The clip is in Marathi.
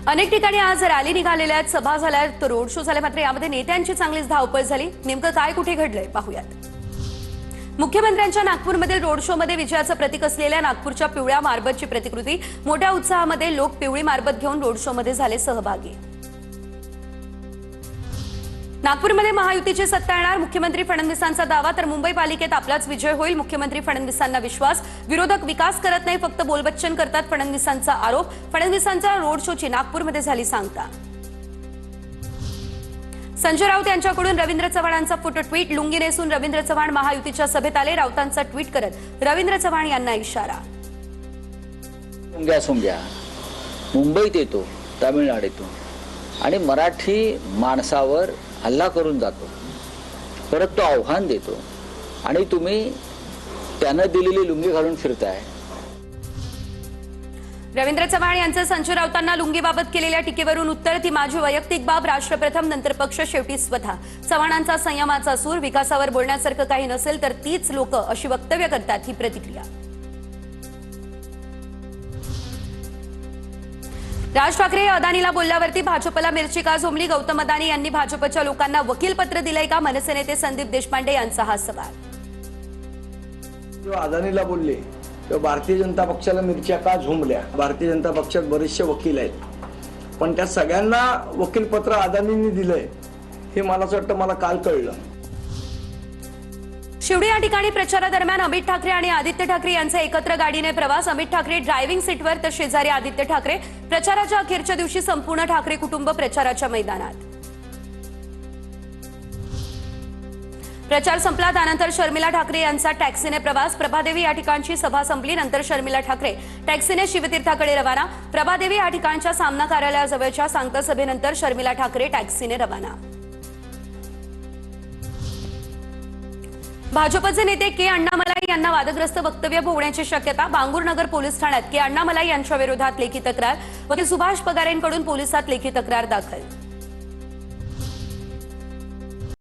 अनेक ठिकाणी आज रॅली निघालेल्या आहेत, सभा झाल्या, तर रोड शो झाले, मात्र यामध्ये नेत्यांची चांगलीच धावपळ झाली। नेमकं काय कुठे घडलंय पाहूयात। मुख्यमंत्र्यांच्या नागपूरमधील रोड शो मध्ये विजयाचं प्रतीक असलेल्या नागपूरच्या पिवळ्या मारबतची प्रतिकृती मोठ्या उत्साहामध्ये लोक पिवळी मारबत घेऊन रोड शो मध्ये झाले सहभागी। नागपूरमध्ये महायुतीची सत्ता येणार, मुख्यमंत्री फडणवीसांचा दावा, तर मुंबई पालिकेत आपलाच विजय होईल, मुख्यमंत्री फडणवीसांना विश्वास। विरोधक विकास करत नाही, फक्त बोलबच्चन करतात, फडणवीसांचा आरोप। फडणवीसांच्या रोड शोची नागपूरमध्ये झाली सांगता। संजय राऊत यांच्याकडून रवींद्र चव्हाणांचा फोटो ट्विट, लुंगी नेसून रवींद्र चव्हाण महायुतीच्या सभेत आले, राऊतांचा ट्विट करत रवींद्र चव्हाण यांना इशारा। मुंबईत येतो, तामिळनाडू येतो आणि मराठी माणसावर हल्ला करून जातो, परत तो आव्हान देतो आणि तुम्ही त्यानं दिलेली लुंगी घालून फिरताय। रवींद्र चव्हाण यांचं संजय राऊतांना लुंगीबाबत केलेल्या टीकेवरून उत्तर, ती माझी वैयक्तिक बाब, राष्ट्र प्रथम नंतर पक्ष, शेवटी स्वतः। चव्हाणांचा संयमाचा सूर, विकासावर बोलण्यासारखं काही नसेल तर तीच लोक अशी वक्तव्य करतात, ही प्रतिक्रिया। राज ठाकरे अदानीला बोलल्यावरती भाजपला मिरची का झोंबली, गौतम अदानी यांनी भाजपच्या लोकांना वकीलपत्र दिलंय का, मनसे नेते संदीप देशपांडे यांचा हा सवाल। जेव्हा अदानीला बोलले तेव्हा भारतीय जनता पक्षाला मिरच्या का झोंबल्या। भारतीय जनता पक्षात बरेचसे वकील आहेत, पण त्या सगळ्यांना वकीलपत्र अदानींनी दिलंय हे मला असं वाटतं मला काल कळलं। शिवडी या ठिकाणी प्रचारादरम्यान अमित ठाकरे आणि आदित्य ठाकरे यांचा एकत्र गाडीने प्रवास, अमित ठाकरे ड्रायव्हिंग सीटवर तर शेजारी आदित्य ठाकरे। प्रचाराच्या अखेरच्या दिवशी संपूर्ण ठाकरे कुटुंब प्रचाराच्या मैदानात। प्रचार संपला त्यानंतर शर्मिला ठाकरे यांचा टॅक्सीने प्रवास, प्रभादेवी या ठिकाणची सभा संपली, नंतर शर्मिला ठाकरे टॅक्सीने शिवतीर्थाकडे रवाना। प्रभादेवी या ठिकाणच्या सामना कार्यालयाजवळच्या सांगता सभेनंतर शर्मिला ठाकरे टॅक्सीने रवाना। भाजपचे नेते के अण्णामलाई यांना वादग्रस्त वक्तव्य भोवण्याची शक्यता, बांगूरनगर पोलीस ठाण्यात के अण्णामलाई यांच्या विरोधात लेखी तक्रार, वकील सुभाष पगारेंकडून पोलिसात लेखी तक्रार दाखल।